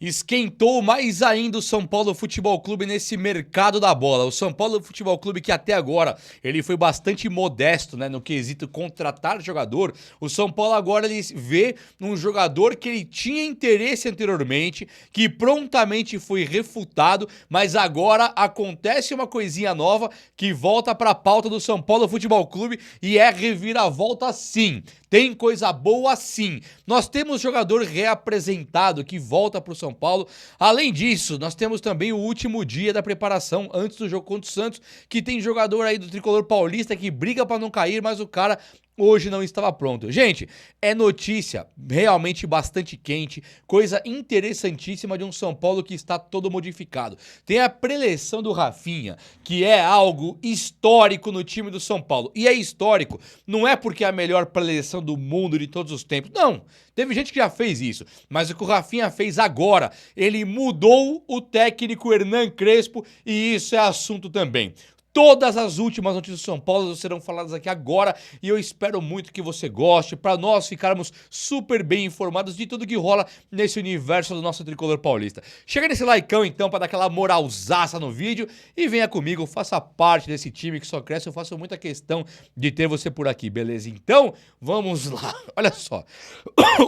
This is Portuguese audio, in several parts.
Esquentou mais ainda o São Paulo Futebol Clube nesse mercado da bola. O São Paulo Futebol Clube que até agora ele foi bastante modesto, né, no quesito contratar jogador. O São Paulo agora ele vê um jogador que ele tinha interesse anteriormente, que prontamente foi refutado, mas agora acontece uma coisinha nova que volta para a pauta do São Paulo Futebol Clube e é reviravolta sim. Tem coisa boa sim. Nós temos jogador reapresentado que volta para o São Paulo. Além disso, nós temos também o último dia da preparação antes do jogo contra o Santos, que tem jogador aí do Tricolor Paulista que briga para não cair, mas o cara hoje não estava pronto. Gente, é notícia realmente bastante quente, coisa interessantíssima de um São Paulo que está todo modificado. Tem a preleção do Rafinha, que é algo histórico no time do São Paulo. E é histórico, não é porque é a melhor preleção do mundo de todos os tempos. Não, teve gente que já fez isso. Mas o que o Rafinha fez agora, ele mudou o técnico Hernan Crespo e isso é assunto também. Todas as últimas notícias do São Paulo serão faladas aqui agora e eu espero muito que você goste para nós ficarmos super bem informados de tudo que rola nesse universo do nosso tricolor paulista. Chega nesse likeão então para dar aquela moralzaça no vídeo e venha comigo, faça parte desse time que só cresce. Eu faço muita questão de ter você por aqui, beleza? Então, vamos lá. Olha só,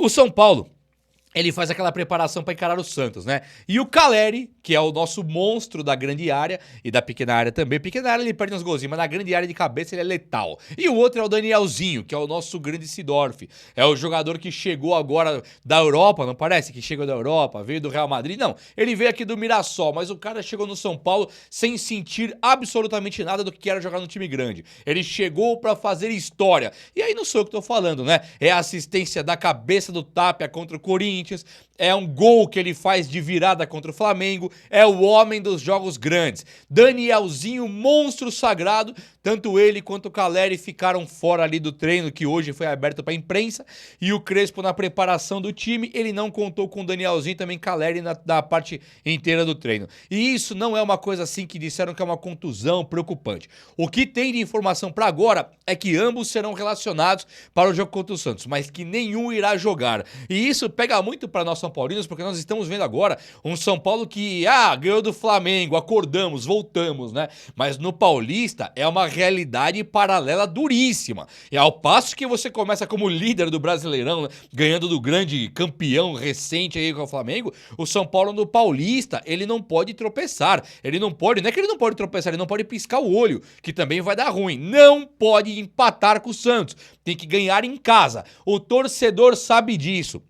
o São Paulo ele faz aquela preparação para encarar o Santos, né? E o Caleri, que é o nosso monstro da grande área e da pequena área também. Pequena área ele perde uns golzinhos, mas na grande área de cabeça ele é letal. E o outro é o Danielzinho, que é o nosso grande Sidorf. É o jogador que chegou agora da Europa, não parece que chegou da Europa, veio do Real Madrid? Não, ele veio aqui do Mirassol, mas o cara chegou no São Paulo sem sentir absolutamente nada do que era jogar no time grande. Ele chegou para fazer história. E aí não sou eu que tô falando, né? É a assistência da cabeça do Tapia contra o Corinthians, é um gol que ele faz de virada contra o Flamengo, é o homem dos jogos grandes. Danielzinho, monstro sagrado, tanto ele quanto o Caleri ficaram fora ali do treino que hoje foi aberto para a imprensa e o Crespo na preparação do time, ele não contou com o Danielzinho também Caleri na parte inteira do treino. E isso não é uma coisa assim que disseram que é uma contusão preocupante. O que tem de informação para agora é que ambos serão relacionados para o jogo contra o Santos, mas que nenhum irá jogar. E isso pega muito para nós São Paulinos, porque nós estamos vendo agora um São Paulo que, ganhou do Flamengo, acordamos, voltamos, né? Mas no Paulista é uma realidade paralela duríssima. E ao passo que você começa como líder do Brasileirão, né? Ganhando do grande campeão recente aí com o Flamengo, o São Paulo no Paulista, ele não pode tropeçar. Ele não pode, não é que ele não pode tropeçar, ele não pode piscar o olho, que também vai dar ruim. Não pode empatar com o Santos. Tem que ganhar em casa. O torcedor sabe disso.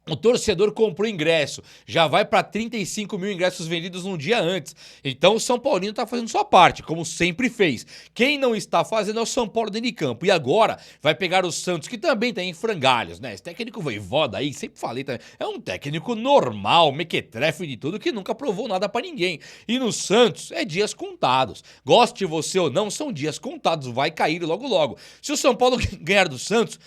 O torcedor comprou ingresso, já vai para 35 mil ingressos vendidos um dia antes. Então o São Paulino está fazendo sua parte, como sempre fez. Quem não está fazendo é o São Paulo dentro de campo. E agora vai pegar o Santos, que também está em frangalhos, né? Esse técnico Vojvoda aí, sempre falei também, é um técnico normal, mequetrefe de tudo, que nunca provou nada para ninguém. E no Santos é dias contados. Goste você ou não, são dias contados, vai cair logo logo. Se o São Paulo ganhar do Santos,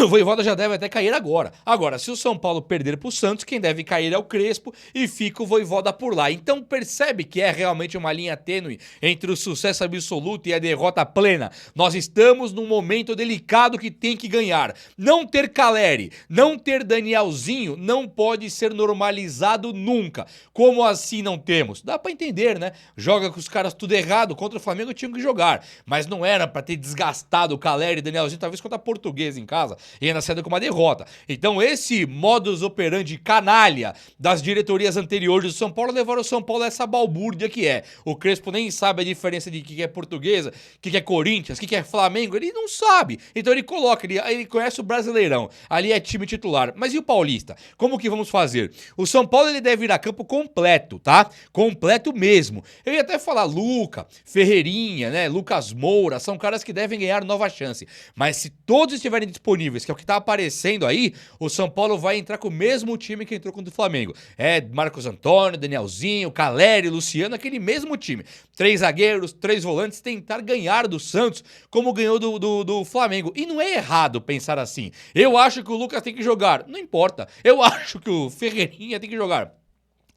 o Vojvoda já deve até cair agora. Agora, se o São Paulo perder pro Santos, quem deve cair é o Crespo e fica o Vojvoda por lá. Então percebe que é realmente uma linha tênue entre o sucesso absoluto e a derrota plena. Nós estamos num momento delicado que tem que ganhar. Não ter Caleri, não ter Danielzinho não pode ser normalizado nunca. Como assim não temos? Dá pra entender, né? Joga com os caras tudo errado, contra o Flamengo tinham que jogar. Mas não era pra ter desgastado o Caleri e Danielzinho, talvez contra a Portuguesa em casa, e ainda saindo com uma derrota. Então esse modus operandi canalha das diretorias anteriores do São Paulo levaram o São Paulo a essa balbúrdia que é. O Crespo nem sabe a diferença de que é Portuguesa, que é Corinthians, que é Flamengo, ele não sabe. Então ele coloca, ele conhece o Brasileirão, ali é time titular. Mas e o Paulista? Como que vamos fazer? O São Paulo ele deve ir a campo completo, tá? Completo mesmo. Eu ia até falar Luca, Ferreirinha, né? Lucas Moura, são caras que devem ganhar nova chance. Mas se todos estiverem disponíveis, que é o que tá aparecendo aí, o São Paulo vai entrar com o mesmo time que entrou contra o Flamengo. É Marcos Antônio, Danielzinho, Caleri, Luciano, aquele mesmo time. 3 zagueiros, 3 volantes, tentar ganhar do Santos como ganhou do Flamengo. E não é errado pensar assim. Eu acho que o Lucas tem que jogar. Não importa. Eu acho que o Ferreirinha tem que jogar.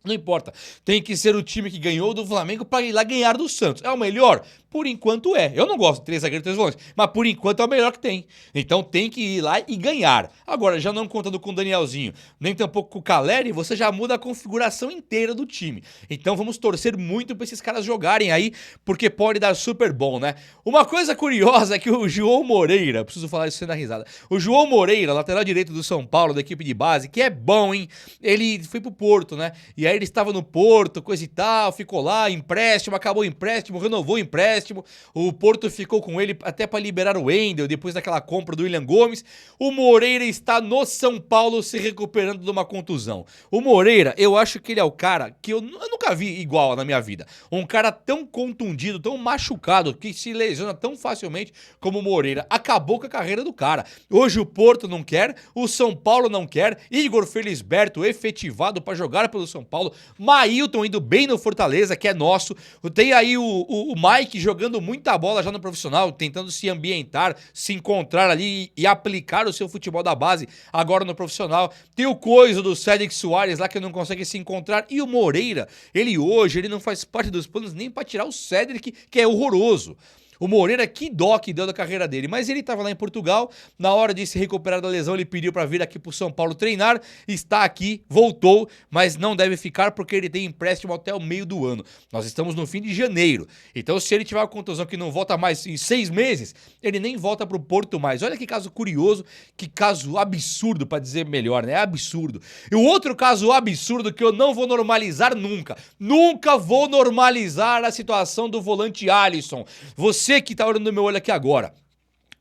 Não importa, tem que ser o time que ganhou do Flamengo para ir lá ganhar do Santos. É o melhor? Por enquanto é. Eu não gosto de 3 zagueiros e 3 volantes, mas por enquanto é o melhor que tem. Então tem que ir lá e ganhar. Agora, já não contando com o Danielzinho, nem tampouco com o Caleri, você já muda a configuração inteira do time. Então vamos torcer muito pra esses caras jogarem aí, porque pode dar super bom, né? Uma coisa curiosa é que o João Moreira, preciso falar isso sem dar risada, o João Moreira, lateral direito do São Paulo, da equipe de base, que é bom, hein? Ele foi pro Porto, né? E aí ele estava no Porto, coisa e tal, ficou lá, empréstimo, acabou o empréstimo, renovou o empréstimo, o Porto ficou com ele até pra liberar o Wendel, depois daquela compra do William Gomes. O Moreira está no São Paulo se recuperando de uma contusão. O Moreira, eu acho que ele é o cara que eu nunca vi igual na minha vida. Um cara tão contundido, tão machucado, que se lesiona tão facilmente como o Moreira. Acabou com a carreira do cara. Hoje o Porto não quer, o São Paulo não quer, Igor Felisberto efetivado para jogar pelo São Paulo, Mailton indo bem no Fortaleza, que é nosso. Tem aí o Mike jogando muita bola já no profissional, tentando se ambientar, se encontrar ali e aplicar o seu futebol da base agora no profissional. Tem o coisa do Cédric Soares lá que não consegue se encontrar. E o Moreira, ele hoje, ele não faz parte dos planos nem para tirar o Cédric, que é horroroso. O Moreira, que dó que deu da carreira dele, mas ele estava lá em Portugal, na hora de se recuperar da lesão, ele pediu para vir aqui pro São Paulo treinar, está aqui, voltou, mas não deve ficar porque ele tem empréstimo até o meio do ano. Nós estamos no fim de janeiro, então se ele tiver uma contusão que não volta mais em 6 meses, ele nem volta pro Porto mais. Olha que caso curioso, que caso absurdo, para dizer melhor, né? É absurdo. E o outro caso absurdo que eu não vou normalizar nunca, nunca vou normalizar a situação do volante Alisson. Você que tá olhando no meu olho aqui agora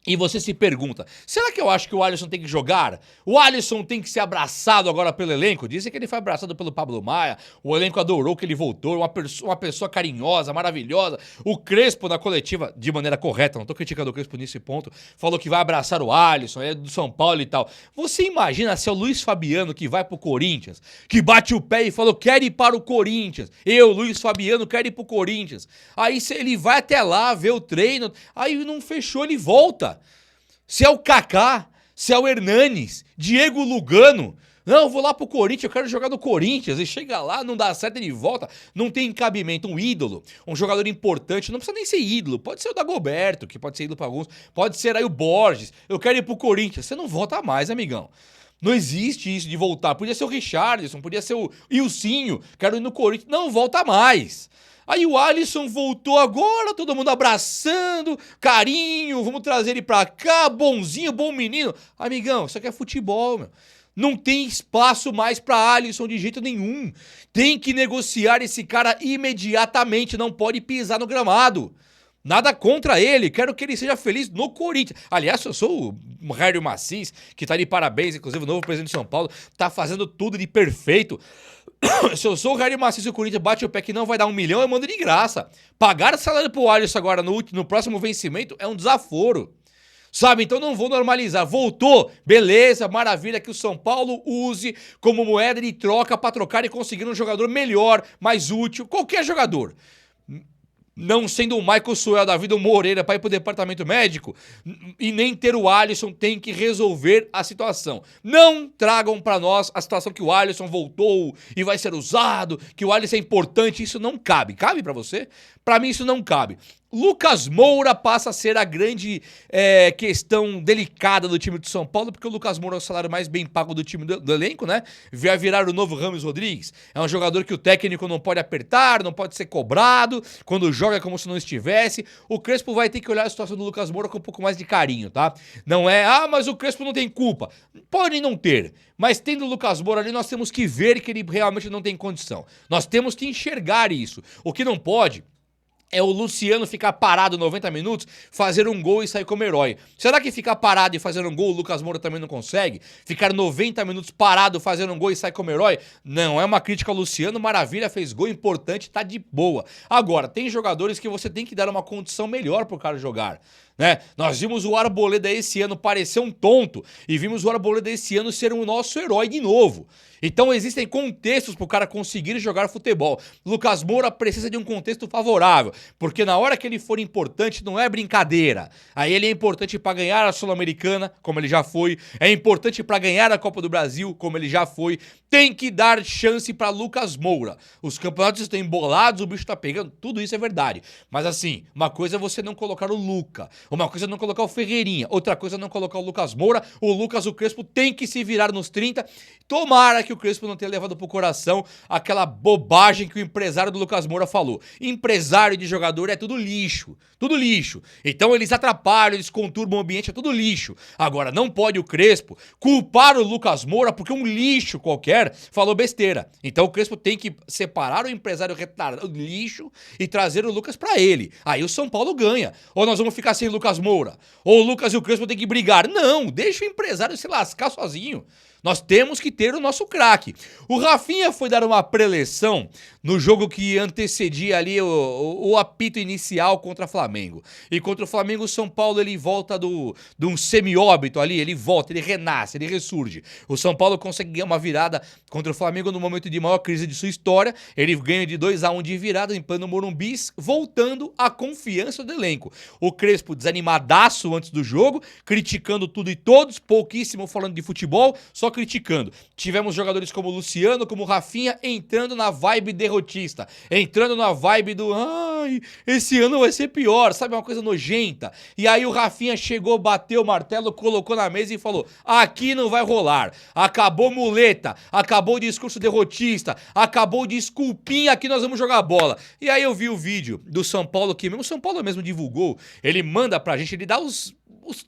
e você se pergunta, será que eu acho que o Alisson tem que jogar? O Alisson tem que ser abraçado agora pelo elenco? Dizem que ele foi abraçado pelo Pablo Maia, o elenco adorou que ele voltou, uma pessoa carinhosa, maravilhosa. O Crespo na coletiva, de maneira correta, não tô criticando o Crespo nesse ponto, falou que vai abraçar o Alisson, é do São Paulo e tal. Você imagina se é o Luiz Fabiano que vai pro Corinthians, que bate o pé e falou, quero ir para o Corinthians. Eu, Luiz Fabiano, quero ir pro Corinthians. Aí ele vai até lá, vê o treino, aí não fechou, ele volta. Se é o Kaká, se é o Hernanes, Diego Lugano, não, eu vou lá pro Corinthians, eu quero jogar no Corinthians, e chega lá, não dá certo, ele volta, não tem cabimento, um ídolo, um jogador importante, não precisa nem ser ídolo, pode ser o Dagoberto, que pode ser ídolo pra alguns, pode ser aí o Borges, eu quero ir pro Corinthians, você não volta mais, amigão. Não existe isso de voltar, podia ser o Richarlison, podia ser o Ilcinho, quero ir no Corinthians, não volta mais. Aí o Alisson voltou agora, todo mundo abraçando, carinho, vamos trazer ele pra cá, bonzinho, bom menino. Amigão, isso aqui é futebol, meu. Não tem espaço mais pra Alisson de jeito nenhum. Tem que negociar esse cara imediatamente, não pode pisar no gramado. Nada contra ele, quero que ele seja feliz no Corinthians. Aliás, eu sou o Hélio Macis, que tá de parabéns, inclusive o novo presidente de São Paulo, tá fazendo tudo de perfeito. Se eu sou o Hélio Macis e o Corinthians bate o pé que não vai dar 1 milhão, eu mando de graça. Pagar salário pro Alisson agora no próximo vencimento é um desaforo. Sabe, então não vou normalizar. Voltou, beleza, maravilha, que o São Paulo use como moeda de troca pra trocar e conseguir um jogador melhor, mais útil, qualquer jogador. Não sendo o Michael Suel da vida, o Moreira, para ir pro departamento médico, e nem ter o Alisson, tem que resolver a situação. Não tragam para nós a situação que o Alisson voltou e vai ser usado, que o Alisson é importante, isso não cabe. Cabe para você? Para mim isso não cabe. Lucas Moura passa a ser a grande questão delicada do time de São Paulo, porque o Lucas Moura é o salário mais bem pago do time do elenco, né? Vai virar o novo Rames Rodrigues. É um jogador que o técnico não pode apertar, não pode ser cobrado, quando joga é como se não estivesse. O Crespo vai ter que olhar a situação do Lucas Moura com um pouco mais de carinho, tá? Não é, mas o Crespo não tem culpa. Pode não ter, mas tendo o Lucas Moura ali, nós temos que ver que ele realmente não tem condição. Nós temos que enxergar isso. O que não pode é o Luciano ficar parado 90 minutos, fazer um gol e sair como herói. Será que ficar parado e fazer um gol o Lucas Moura também não consegue? Ficar 90 minutos parado, fazendo um gol e sair como herói? Não, é uma crítica ao Luciano, maravilha, fez gol importante, tá de boa. Agora, tem jogadores que você tem que dar uma condição melhor pro cara jogar, né? Nós vimos o Arboleda esse ano parecer um tonto e vimos o Arboleda esse ano ser o nosso herói de novo. Então existem contextos para o cara conseguir jogar futebol. Lucas Moura precisa de um contexto favorável, porque na hora que ele for importante não é brincadeira. Aí ele é importante para ganhar a Sul-Americana, como ele já foi, é importante para ganhar a Copa do Brasil, como ele já foi. Tem que dar chance para Lucas Moura. Os campeonatos estão embolados, o bicho tá pegando, tudo isso é verdade. Mas assim, uma coisa é você não colocar o Luca, uma coisa é não colocar o Ferreirinha, outra coisa é não colocar o Lucas Moura. O Crespo tem que se virar nos 30. Tomara que o Crespo não tenha levado pro coração aquela bobagem que o empresário do Lucas Moura falou. Empresário de jogador é tudo lixo, tudo lixo. Então eles atrapalham, eles conturbam o ambiente, é tudo lixo. Agora, não pode o Crespo culpar o Lucas Moura porque um lixo qualquer falou besteira. Então o Crespo tem que separar o empresário retardado do lixo e trazer o Lucas pra ele. Aí o São Paulo ganha. Ou nós vamos ficar sem o Lucas Moura. Ou o Lucas e o Crespo tem que brigar. Não, deixa o empresário se lascar sozinho. Nós temos que ter o nosso craque. O Rafinha foi dar uma preleção no jogo que antecedia ali o apito inicial contra o Flamengo. E contra o Flamengo, o São Paulo ele volta de um semi-óbito ali, ele volta, ele renasce, ele ressurge. O São Paulo consegue ganhar uma virada contra o Flamengo no momento de maior crise de sua história. Ele ganha de 2-1 de virada, limpando o Morumbi, voltando a confiança do elenco. O Crespo desanimadaço antes do jogo, criticando tudo e todos, pouquíssimo falando de futebol, só criticando. Tivemos jogadores como o Luciano, como o Rafinha, entrando na vibe derrotista, entrando na vibe do ai, esse ano vai ser pior, sabe, uma coisa nojenta. E aí o Rafinha chegou, bateu o martelo, colocou na mesa e falou, aqui não vai rolar, acabou muleta, acabou o discurso derrotista, acabou o desculpinha, aqui nós vamos jogar bola. E aí eu vi o vídeo do São Paulo, que mesmo o São Paulo mesmo divulgou, ele manda pra gente, ele dá os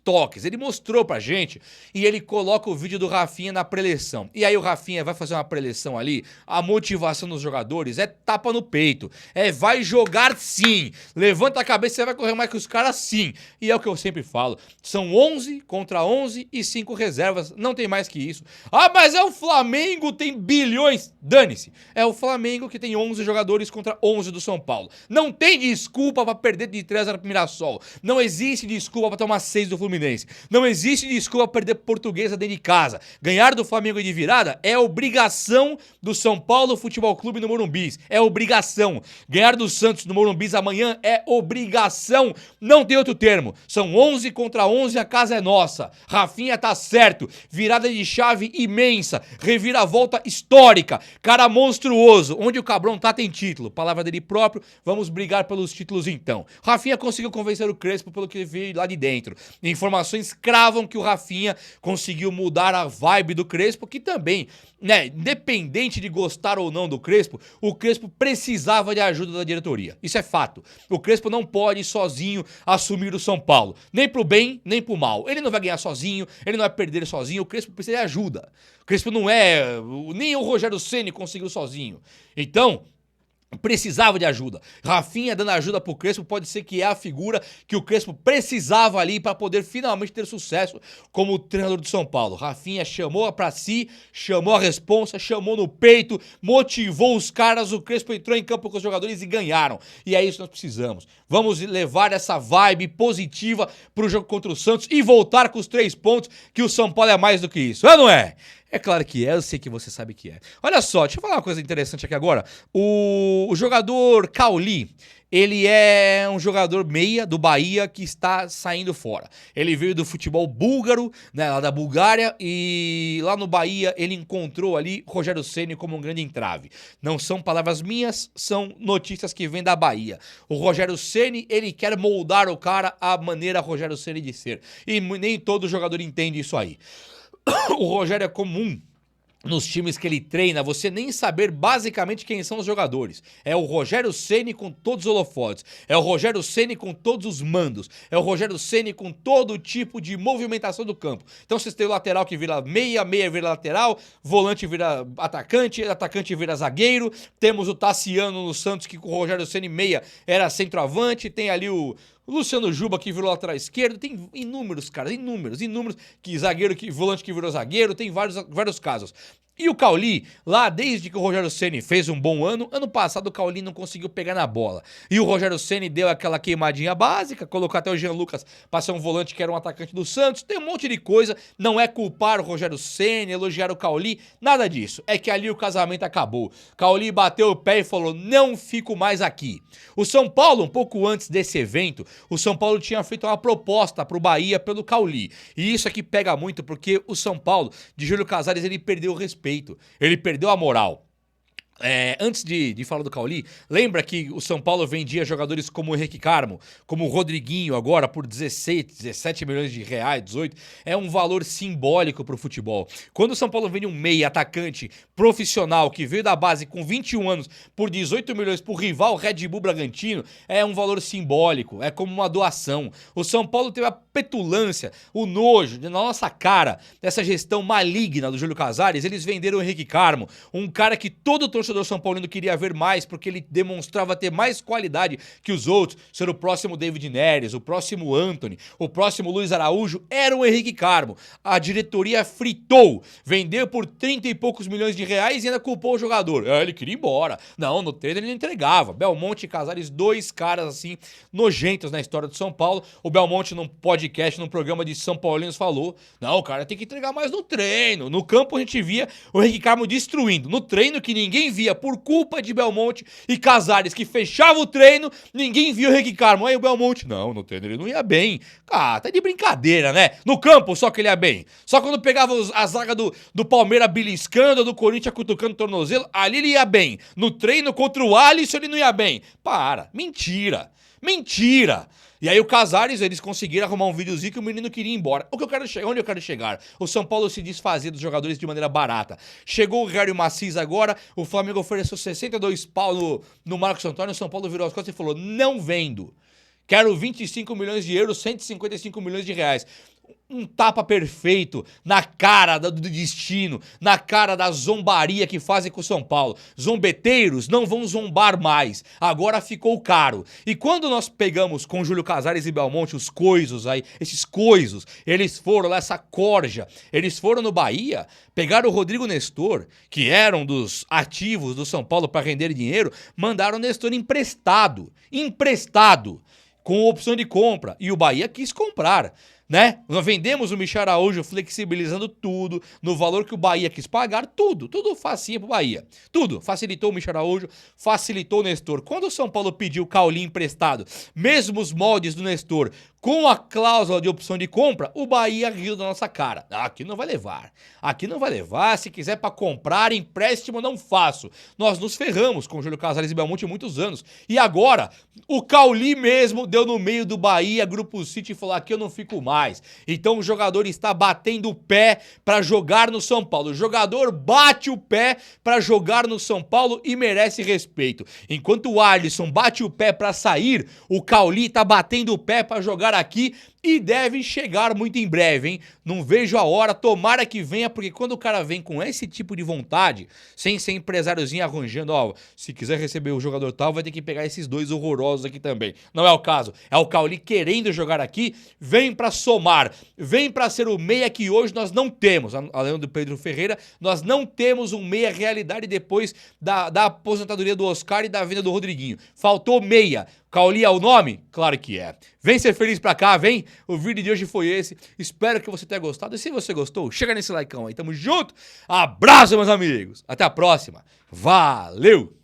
toques, ele mostrou pra gente e ele coloca o vídeo do Rafinha na preleção. E aí o Rafinha vai fazer uma preleção ali, a motivação dos jogadores é tapa no peito, é vai jogar sim, levanta a cabeça, você vai correr mais que os caras sim. E é o que eu sempre falo, são 11 contra 11 e 5 reservas, não tem mais que isso. Ah, mas é o Flamengo, tem bilhões, dane-se. É o Flamengo que tem 11 jogadores contra 11 do São Paulo. Não tem desculpa pra perder de 3 no Mirassol, não existe desculpa pra tomar 6 do Fluminense. Não existe desculpa perder Portuguesa dentro de casa. Ganhar do Flamengo de virada é obrigação do São Paulo Futebol Clube no Morumbi. É obrigação. Ganhar do Santos no Morumbi amanhã é obrigação. Não tem outro termo. São 11 contra 11, a casa é nossa. Rafinha tá certo. Virada de chave imensa. Reviravolta histórica. Cara monstruoso. Onde o Cabrão tá tem título. Palavra dele próprio. Vamos brigar pelos títulos então. Rafinha conseguiu convencer o Crespo pelo que veio lá de dentro. Informações cravam que o Rafinha conseguiu mudar a vibe do Crespo, que também, né, independente de gostar ou não do Crespo, o Crespo precisava de ajuda da diretoria. Isso é fato. O Crespo não pode sozinho assumir o São Paulo, nem pro bem, nem pro mal. Ele não vai ganhar sozinho, ele não vai perder sozinho, o Crespo precisa de ajuda. O Crespo não é... nem o Rogério Ceni conseguiu sozinho. Então... precisava de ajuda. Rafinha dando ajuda pro Crespo pode ser que é a figura que o Crespo precisava ali para poder finalmente ter sucesso como treinador do São Paulo. Rafinha chamou pra si, chamou a responsa, chamou no peito, motivou os caras, o Crespo entrou em campo com os jogadores e ganharam. E é isso que nós precisamos. Vamos levar essa vibe positiva pro jogo contra o Santos e voltar com os 3 pontos, que o São Paulo é mais do que isso. É ou não é? É claro que é, eu sei que você sabe que é. Olha só, deixa eu falar uma coisa interessante aqui agora. O jogador Cauli, ele é um jogador meia do Bahia que está saindo fora. Ele veio do futebol búlgaro, né, lá da Bulgária, e lá no Bahia ele encontrou ali Rogério Ceni como um grande entrave. Não são palavras minhas, são notícias que vêm da Bahia. O Rogério Ceni, ele quer moldar o cara à maneira Rogério Ceni de ser. E nem todo jogador entende isso aí. O Rogério é comum nos times que ele treina, você nem saber basicamente quem são os jogadores. É o Rogério Ceni com todos os holofotes, é o Rogério Ceni com todos os mandos, é o Rogério Ceni com todo tipo de movimentação do campo. Então vocês têm o lateral que vira meia, meia vira lateral, volante vira atacante, atacante vira zagueiro, temos o Tassiano no Santos que com o Rogério Ceni meia era centroavante, tem ali o Luciano Juba que virou lateral esquerdo, tem inúmeros, cara, inúmeros, que zagueiro, que volante que virou zagueiro, tem vários casos. E o Cauli, lá desde que o Rogério Ceni fez um bom ano passado o Cauli não conseguiu pegar na bola. E o Rogério Ceni deu aquela queimadinha básica, colocou até o Jean Lucas pra ser um volante que era um atacante do Santos, tem um monte de coisa, não é culpar o Rogério Ceni, elogiar o Cauli, nada disso. É que ali o casamento acabou. Cauli bateu o pé e falou, não fico mais aqui. O São Paulo, um pouco antes desse evento, o São Paulo tinha feito uma proposta pro Bahia pelo Cauli. E isso aqui pega muito porque o São Paulo, de Júlio Casares, ele perdeu o respeito. Ele perdeu a moral. Antes de falar do Cauli, lembra que o São Paulo vendia jogadores como o Henrique Carmo, como o Rodriguinho agora por 16, 17 milhões de reais, 18, é um valor simbólico pro futebol. Quando o São Paulo vende um meia atacante profissional que veio da base com 21 anos por 18 milhões pro rival Red Bull Bragantino, é um valor simbólico, é como uma doação. O São Paulo teve a petulância, o nojo na nossa cara dessa gestão maligna do Júlio Casares, eles venderam o Henrique Carmo, um cara que todo torcedor São Paulino queria ver mais, porque ele demonstrava ter mais qualidade que os outros, ser o próximo David Neres, o próximo Antony, o próximo Luiz Araújo, era o Henrique Carmo. A diretoria fritou, vendeu por 30 e poucos milhões de reais e ainda culpou o jogador. Ele queria ir embora. Não, no treino ele não entregava. Belmonte e Casares, dois caras assim, nojentos na história do São Paulo. O Belmonte num podcast, num programa de São Paulinos falou, não, o cara tem que entregar mais no treino. No campo a gente via o Henrique Carmo destruindo. No treino que ninguém via por culpa de Belmonte e Casares, que fechava o treino, ninguém viu o Henrique Carmo. Aí o Belmonte, não, no treino ele não ia bem. Ah, tá de brincadeira, né? No campo só que ele ia bem. Só quando pegava a zaga do Palmeiras beliscando, do Corinthians cutucando o tornozelo, ali ele ia bem. No treino contra o Alisson ele não ia bem. Para, mentira, mentira. E aí o Casares, eles conseguiram arrumar um videozinho que o menino queria ir embora. Onde eu quero chegar? O São Paulo se desfazia dos jogadores de maneira barata. Chegou o Harry Macis agora, o Flamengo ofereceu 62 pau no Marcos Antônio, o São Paulo virou as costas e falou, não vendo. Quero 25 milhões de euros, 155 milhões de reais. Um tapa perfeito na cara do destino, na cara da zombaria que fazem com o São Paulo. Zombeteiros não vão zombar mais, agora ficou caro. E quando nós pegamos com Júlio Casares e Belmonte os coisos aí, esses coisos, eles foram lá, essa corja, eles foram no Bahia, pegaram o Rodrigo Nestor, que era um dos ativos do São Paulo para render dinheiro, mandaram o Nestor emprestado, com opção de compra, e o Bahia quis comprar, né? Nós vendemos o Michel Araújo flexibilizando tudo, no valor que o Bahia quis pagar, tudo facinho pro Bahia. Tudo, facilitou o Michel Araújo, facilitou o Nestor. Quando o São Paulo pediu o Cauli emprestado, mesmo os moldes do Nestor, com a cláusula de opção de compra, o Bahia riu da nossa cara. Aqui não vai levar, se quiser pra comprar, empréstimo não faço. Nós nos ferramos com o Júlio Casares e Belmonte há muitos anos. E agora, o Cauli mesmo deu no meio do Bahia, Grupo City, e falou, aqui eu não fico mais. Então o jogador está batendo o pé pra jogar no São Paulo. O jogador bate o pé pra jogar no São Paulo e merece respeito. Enquanto o Alisson bate o pé pra sair, o Cauli tá batendo o pé pra jogar aqui e deve chegar muito em breve, hein? Não vejo a hora, tomara que venha, porque quando o cara vem com esse tipo de vontade, sem ser empresáriozinho arranjando, ó, se quiser receber o jogador tal, vai ter que pegar esses dois horrorosos aqui também. Não é o caso, é o Cauli querendo jogar aqui, vem pra somar, vem pra ser o meia que hoje nós não temos, além do Pedro Ferreira, nós não temos um meia realidade depois da aposentadoria do Oscar e da venda do Rodriguinho. Faltou meia. Cauli é o nome? Claro que é. Vem ser feliz pra cá, vem. O vídeo de hoje foi esse. Espero que você tenha gostado. E se você gostou, chega nesse likeão aí. Tamo junto. Abraço, meus amigos. Até a próxima. Valeu!